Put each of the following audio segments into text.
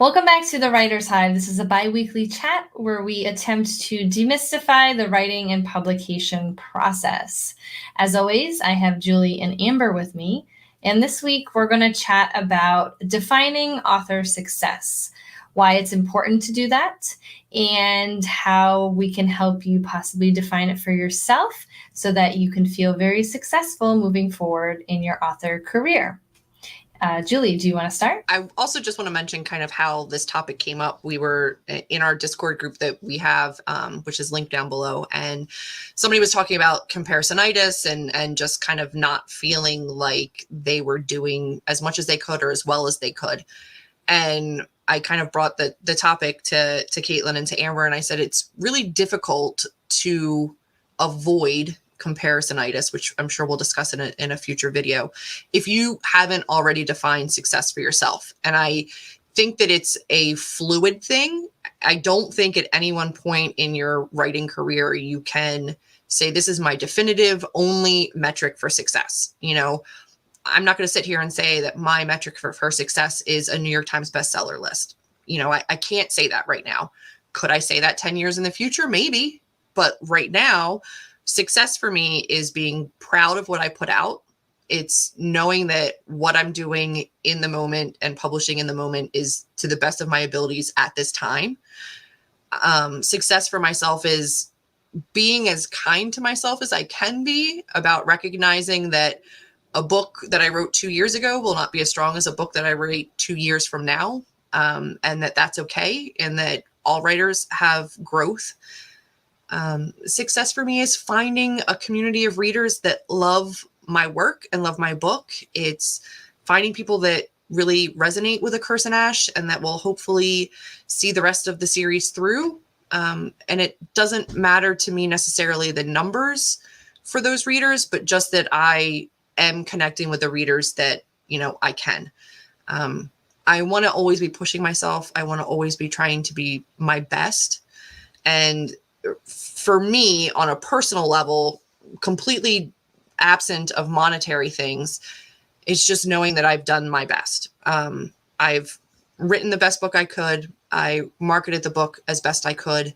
Welcome back to the Writer's Hive. This is a bi-weekly chat where we attempt to demystify the writing and publication process. As always, I have Julie and Amber with me, and this week we're going to chat about defining author success, why it's important to do that, and how we can help you possibly define it for yourself so that you can feel very successful moving forward in your author career. Julie, do you want to start? I also just want to mention kind of how this topic came up. We were in our Discord group that we have, which is linked down below, and somebody was talking about comparisonitis and just kind of not feeling like they were doing as much as they could or as well as they could. And I kind of brought the topic to Katlyn and to Amber, and I said it's really difficult to avoid comparisonitis, which I'm sure we'll discuss in a future video, if you haven't already defined success for yourself. And I think that it's a fluid thing. I don't think at any one point in your writing career you can say, this is my definitive only metric for success. You know, I'm not going to sit here and say that my metric for success is a New York Times bestseller list. You know, I can't say that right now. Could I say that 10 years in the future? Maybe. But right now, success for me is being proud of what I put out. It's knowing that what I'm doing in the moment and publishing in the moment is to the best of my abilities at this time. Success for myself is being as kind to myself as I can be about recognizing that a book that I wrote 2 years ago will not be as strong as a book that I write 2 years from now. And that's okay. And that all writers have growth. Success for me is finding a community of readers that love my work and love my book. It's finding people that really resonate with A Curse in Ash and that will hopefully see the rest of the series through. And it doesn't matter to me necessarily the numbers for those readers, but just that I am connecting with the readers that, you know, I can. I want to always be pushing myself. I want to always be trying to be my best. And for me, on a personal level, completely absent of monetary things, it's just knowing that I've done my best. I've written the best book I could. I marketed the book as best I could.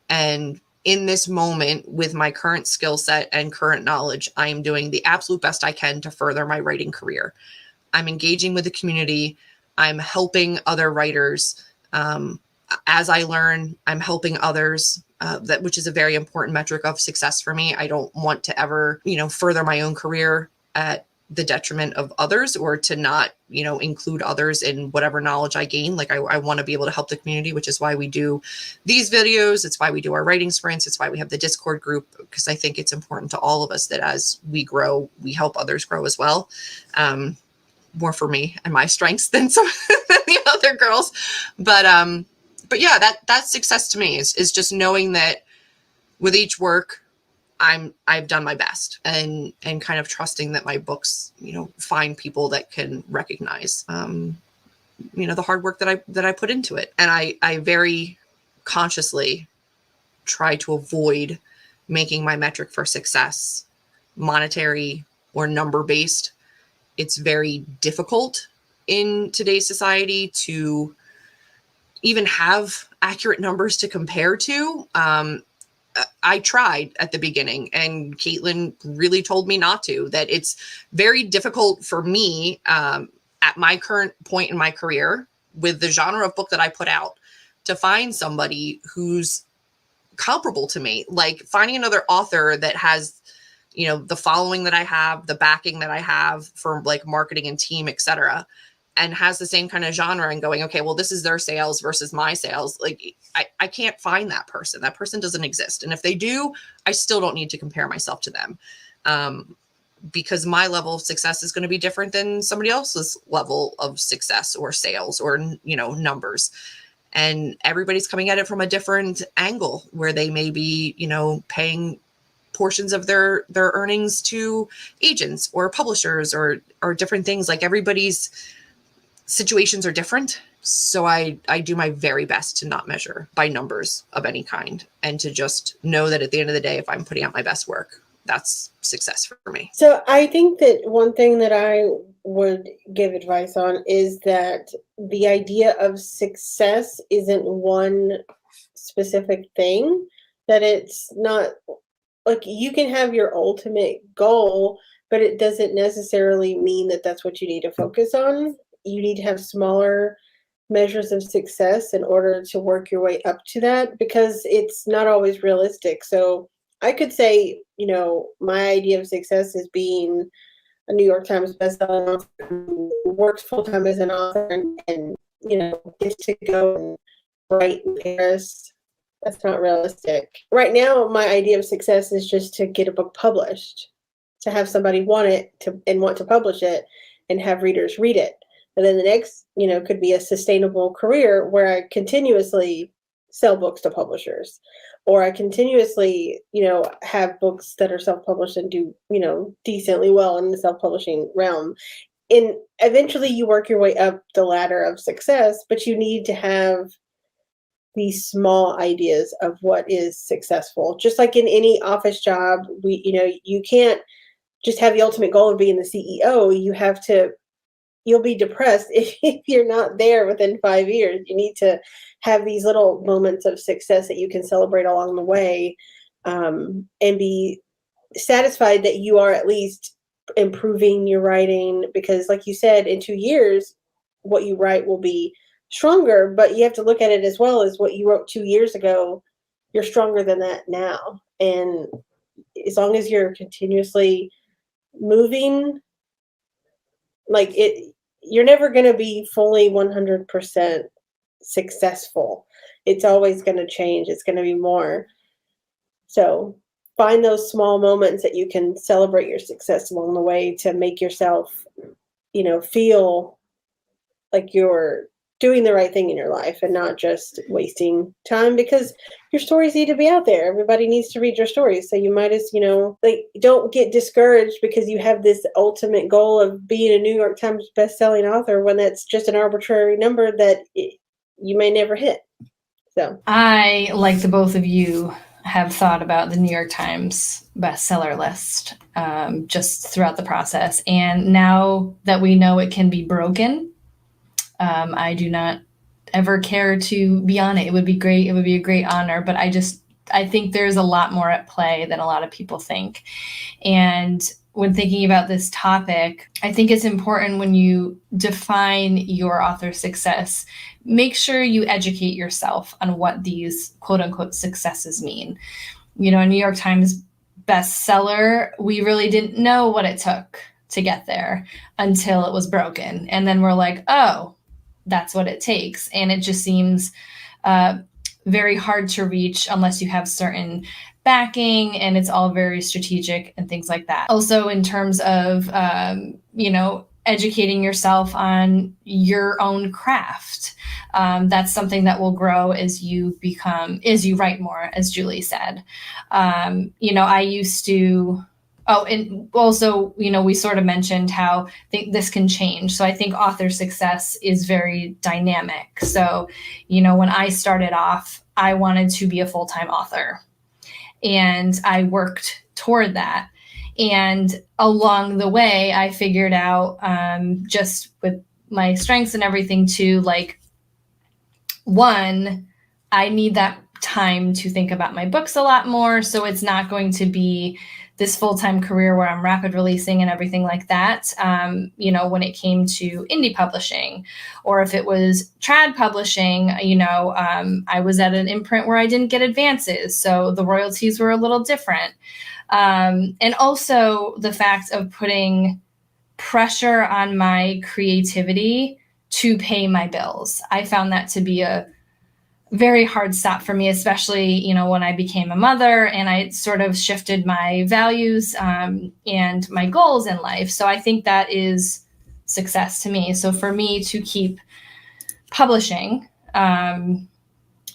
And in this moment, with my current skill set and current knowledge, I am doing the absolute best I can to further my writing career. I'm engaging with the community. I'm helping other writers. As I learn, I'm helping others. Which is a very important metric of success for me. I don't want to ever, further my own career at the detriment of others or to not, include others in whatever knowledge I gain. Like I want to be able to help the community, which is why we do these videos. It's why we do our writing sprints. It's why we have the Discord group, because I think it's important to all of us that as we grow, we help others grow as well. More for me and my strengths than some than the other girls. But yeah, that's success to me is just knowing that with each work, I've done my best and kind of trusting that my books, find people that can recognize, the hard work that I put into it. And I very consciously try to avoid making my metric for success monetary or number based. It's very difficult in today's society to even have accurate numbers to compare to. I tried at the beginning, and Katlyn really told me not to, that it's very difficult for me at my current point in my career with the genre of book that I put out to find somebody who's comparable to me. Like finding another author that has, the following that I have, the backing that I have for like marketing and team, etc., and has the same kind of genre and going, okay, well, this is their sales versus my sales. Like I can't find that person. That person doesn't exist. And if they do, I still don't need to compare myself to them. Because my level of success is going to be different than somebody else's level of success or sales or, numbers. And everybody's coming at it from a different angle where they may be, paying portions of their earnings to agents or publishers or different things. Like everybody's situations are different. So I do my very best to not measure by numbers of any kind and to just know that at the end of the day, if I'm putting out my best work, that's success for me. So I think that one thing that I would give advice on is that the idea of success isn't one specific thing, that it's not like you can have your ultimate goal, but it doesn't necessarily mean that that's what you need to focus on. You need to have smaller measures of success in order to work your way up to that, because it's not always realistic. So I could say, my idea of success is being a New York Times bestselling author who works full time as an author and gets to go and write in Paris. That's not realistic. Right now, my idea of success is just to get a book published, to have somebody want it and want to publish it and have readers read it. And then the next, could be a sustainable career where I continuously sell books to publishers, or I continuously, have books that are self-published and do, decently well in the self-publishing realm. And eventually you work your way up the ladder of success, but you need to have these small ideas of what is successful. Just like in any office job, you can't just have the ultimate goal of being the CEO. You'll be depressed if you're not there within 5 years. You need to have these little moments of success that you can celebrate along the way, and be satisfied that you are at least improving your writing, because like you said, in 2 years, what you write will be stronger, but you have to look at it as well as what you wrote 2 years ago. You're stronger than that now. And as long as you're continuously moving, you're never going to be fully 100% successful. It's always going to change. It's going to be more. So find those small moments that you can celebrate your success along the way to make yourself, feel like you're doing the right thing in your life and not just wasting time, because your stories need to be out there. Everybody needs to read your stories. So you might as, don't get discouraged because you have this ultimate goal of being a New York Times best-selling author when that's just an arbitrary number that you may never hit. So I, like the both of you, have thought about the New York Times bestseller list just throughout the process. And now that we know it can be broken, I do not ever care to be on it. It would be great. It would be a great honor, but I think there's a lot more at play than a lot of people think. And when thinking about this topic, I think it's important when you define your author success, make sure you educate yourself on what these quote unquote successes mean. A New York Times bestseller, we really didn't know what it took to get there until it was broken. And then we're like, oh, that's what it takes. And it just seems very hard to reach unless you have certain backing, and it's all very strategic and things like that. Also, in terms of, educating yourself on your own craft, that's something that will grow as you write more, as Julie said. I used to, and also, we sort of mentioned how this can change. So I think author success is very dynamic. So, when I started off, I wanted to be a full-time author, and I worked toward that. And along the way, I figured out, just with my strengths and everything too, one, I need that time to think about my books a lot more. So it's not going to be this full-time career where I'm rapid releasing and everything like that. When it came to indie publishing, or if it was trad publishing, I was at an imprint where I didn't get advances. So the royalties were a little different. And also the fact of putting pressure on my creativity to pay my bills. I found that to be a very hard stop for me, especially, when I became a mother and I sort of shifted my values and my goals in life. So I think that is success to me. So for me to keep publishing and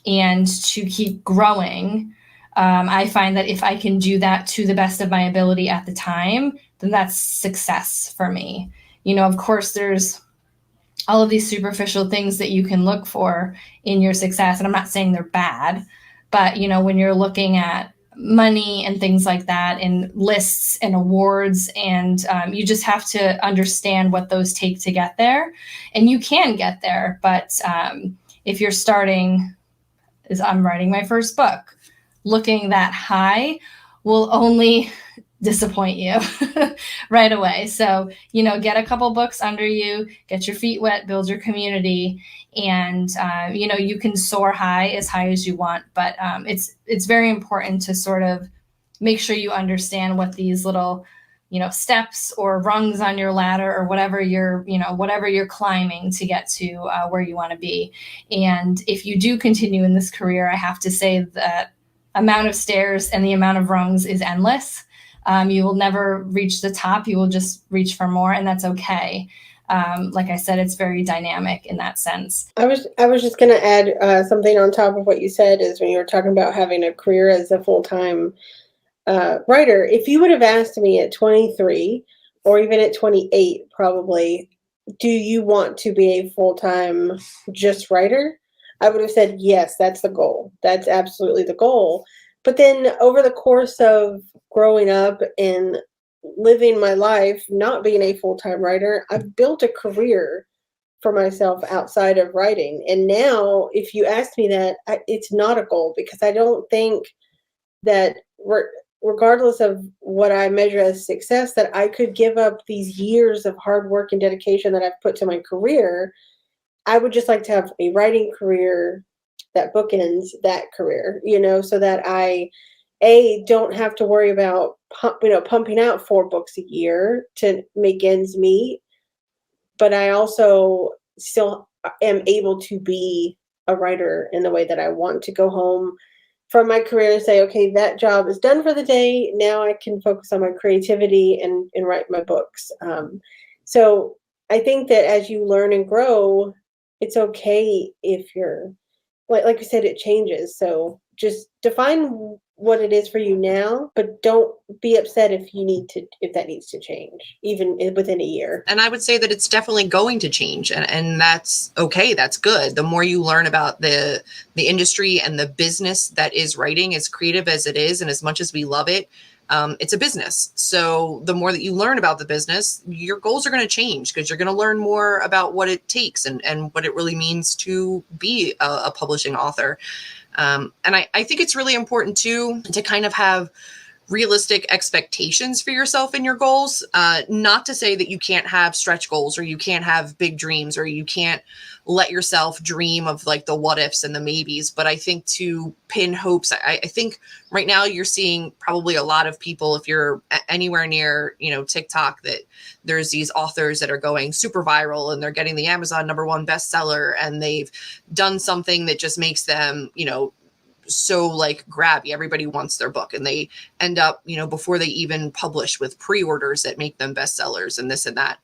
to keep growing, I find that if I can do that to the best of my ability at the time, then that's success for me. Of course, there's all of these superficial things that you can look for in your success. And I'm not saying they're bad, but when you're looking at money and things like that, and lists and awards. And you just have to understand what those take to get there. And you can get there. But if you're starting, as I'm writing my first book, looking that high will only disappoint you right away. So, get a couple books under you, get your feet wet, build your community, and, you can soar high as you want. But it's very important to sort of make sure you understand what these little, steps or rungs on your ladder or whatever you're climbing to get to where you want to be. And if you do continue in this career, I have to say that amount of stairs and the amount of rungs is endless. You will never reach the top. You will just reach for more, and that's okay. Like I said, it's very dynamic in that sense. I was just going to add something on top of what you said, is when you were talking about having a career as a full-time writer. If you would have asked me at 23 or even at 28, probably, do you want to be a full-time just writer? I would have said, yes, that's the goal. That's absolutely the goal. But then over the course of growing up and living my life, not being a full-time writer, I've built a career for myself outside of writing. And now, if you ask me that, it's not a goal, because I don't think that regardless of what I measure as success, that I could give up these years of hard work and dedication that I've put to my career. I would just like to have a writing career that bookends that career, so that I don't have to worry about pumping out 4 books a year to make ends meet, but I also still am able to be a writer in the way that I want to go home from my career and say, okay, that job is done for the day. Now I can focus on my creativity and write my books. So I think that as you learn and grow, it's okay if you're, like you said, it changes. So just define what it is for you now, but don't be upset if that needs to change, even within a year. And I would say that it's definitely going to change, and that's okay. That's good. The more you learn about the industry and the business that is writing, as creative as it is, and as much as we love it, it's a business. So the more that you learn about the business, your goals are going to change, because you're going to learn more about what it takes and what it really means to be a publishing author. And I think it's really important too to kind of have realistic expectations for yourself and your goals. Not to say that you can't have stretch goals, or you can't have big dreams, or you can't let yourself dream of like the what ifs and the maybes. But I think to pin hopes, I think right now you're seeing probably a lot of people, if you're anywhere near, TikTok, that there's these authors that are going super viral and they're getting the Amazon #1 bestseller, and they've done something that just makes them, so like grabby. Everybody wants their book, and they end up, before they even publish, with pre-orders that make them bestsellers and this and that.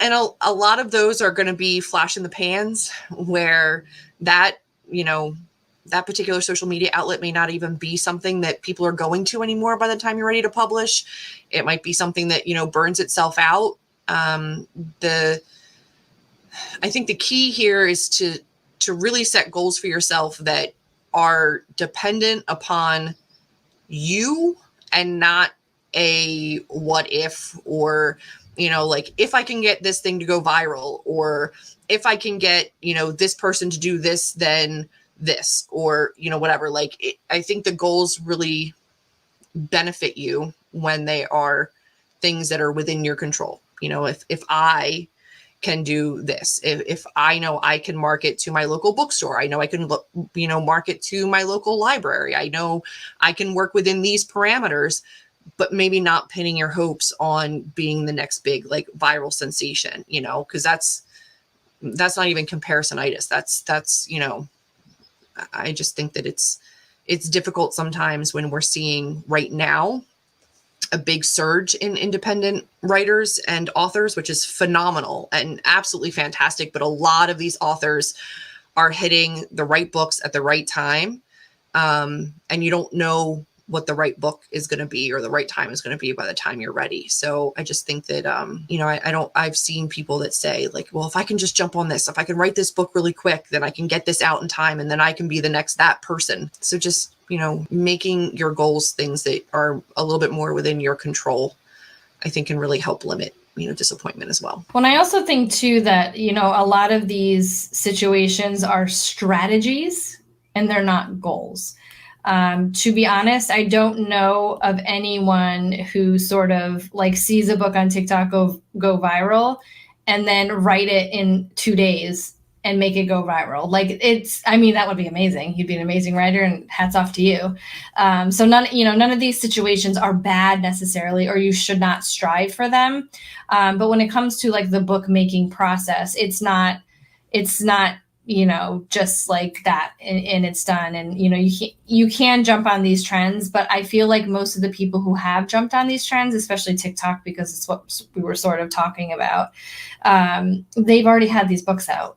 And a lot of those are going to be flash in the pans, where that, that particular social media outlet may not even be something that people are going to anymore by the time you're ready to publish. It might be something that, burns itself out. I think the key here is to really set goals for yourself that are dependent upon you, and not a what if, or, like, if I can get this thing to go viral, or if I can get, this person to do this, then this, or, whatever. Like, I think the goals really benefit you when they are things that are within your control. If I can do this, if I know I can market to my local bookstore, I know I can market to my local library, I know I can work within these parameters, but maybe not pinning your hopes on being the next big, like, viral sensation, because that's not even comparisonitis. That's I just think that it's difficult sometimes when we're seeing right now a big surge in independent writers and authors, which is phenomenal and absolutely fantastic. But a lot of these authors are hitting the right books at the right time. And you don't know what the right book is going to be, or the right time is going to be, by the time you're ready. So I just think that, I've seen people that say, like, well, if I can just jump on this, if I can write this book really quick, then I can get this out in time, and then I can be the next that person. So just making your goals things that are a little bit more within your control, I think can really help limit disappointment as well. Well, I also think too that, a lot of these situations are strategies and they're not goals. To be honest, I don't know of anyone who sort of like sees a book on TikTok go viral and then write it in 2 days and make it go viral. Like that would be amazing. You'd be an amazing writer, and hats off to you. So none of these situations are bad necessarily, or you should not strive for them. But when it comes to like the book making process, it's not just like that and it's done. And, you can jump on these trends, but I feel like most of the people who have jumped on these trends, especially TikTok, because it's what we were sort of talking about, they've already had these books out.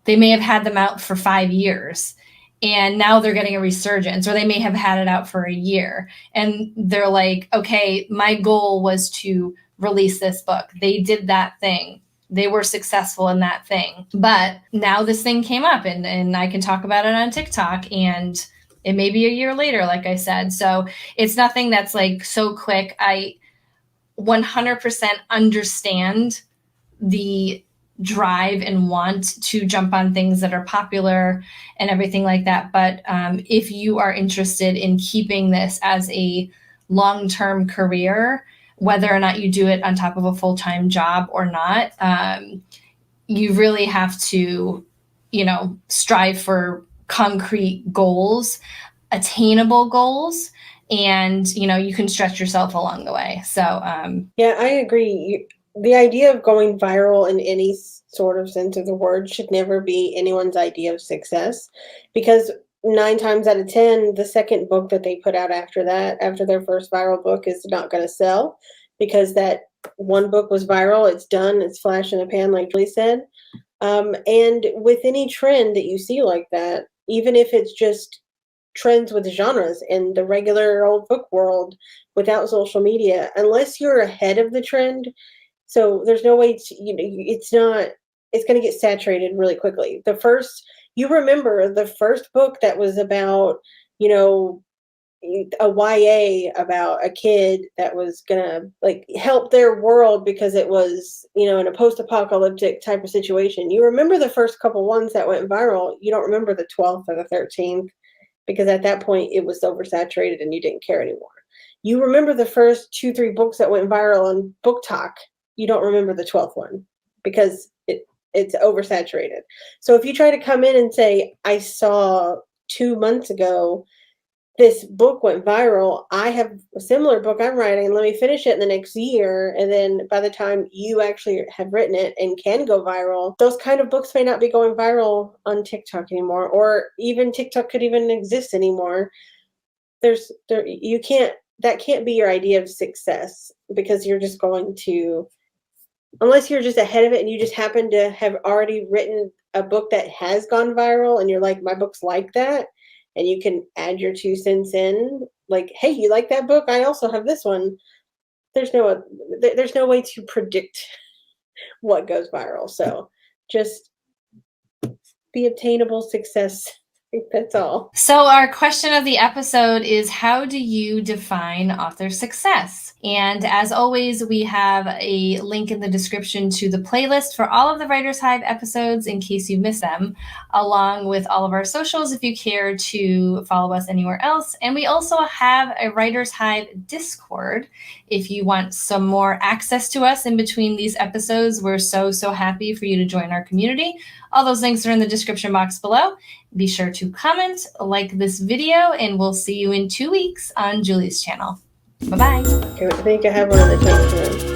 They may have had them out for 5 years and now they're getting a resurgence, or they may have had it out for a year and they're like, okay, my goal was to release this book. They did that thing. They were successful in that thing. But now this thing came up and I can talk about it on TikTok, and it may be a year later, like I said. So it's nothing that's like so quick. I 100% understand the drive and want to jump on things that are popular and everything like that. But if you are interested in keeping this as a long-term career, whether or not you do it on top of a full-time job or not, you really have to, strive for concrete goals, attainable goals, and, you can stretch yourself along the way. So, yeah, I agree. The idea of going viral in any sort of sense of the word should never be anyone's idea of success, because 9 times out of 10, the second book that they put out after their first viral book, is not going to sell, because that one book was viral. It's done. It's flash in the pan, like Julie said. And with any trend that you see like that, even if it's just trends with the in the regular old book world without social media, unless you're ahead of the trend, so there's no way to, it's going to get saturated really quickly. You remember the first book that was about, a YA about a kid that was gonna like help their world because it was, in a post-apocalyptic type of situation. You remember the first couple ones that went viral. You don't remember the 12th or the 13th, because at that point it was oversaturated and you didn't care anymore. You remember the first 2-3 books that went viral on Book Talk. You don't remember the 12th one because it's oversaturated. So if you try to come in and say, I saw 2 months ago this book went viral, I have a similar book I'm writing, and let me finish it in the next year, and then by the time you actually have written it and can go viral, those kind of books may not be going viral on TikTok anymore, or even TikTok could even exist anymore. That can't be your idea of success, because you're just going to, unless you're just ahead of it and you just happen to have already written a book that has gone viral and you're like, my book's like that, and you can add your 2 cents in, like, hey, you like that book? I also have this one. There's no way to predict what goes viral. So just be obtainable success. I think that's all. So our question of the episode is, how do you define author success? And as always, we have a link in the description to the playlist for all of the Writers Hive episodes in case you missed them, along with all of our socials if you care to follow us anywhere else. And we also have a Writers Hive Discord if you want some more access to us in between these episodes. We're so happy for you to join our community. All those links are in the description box below. Be sure to comment, like this video, and we'll see you in 2 weeks on Julie's channel. Bye-bye. Okay, I think I have one of the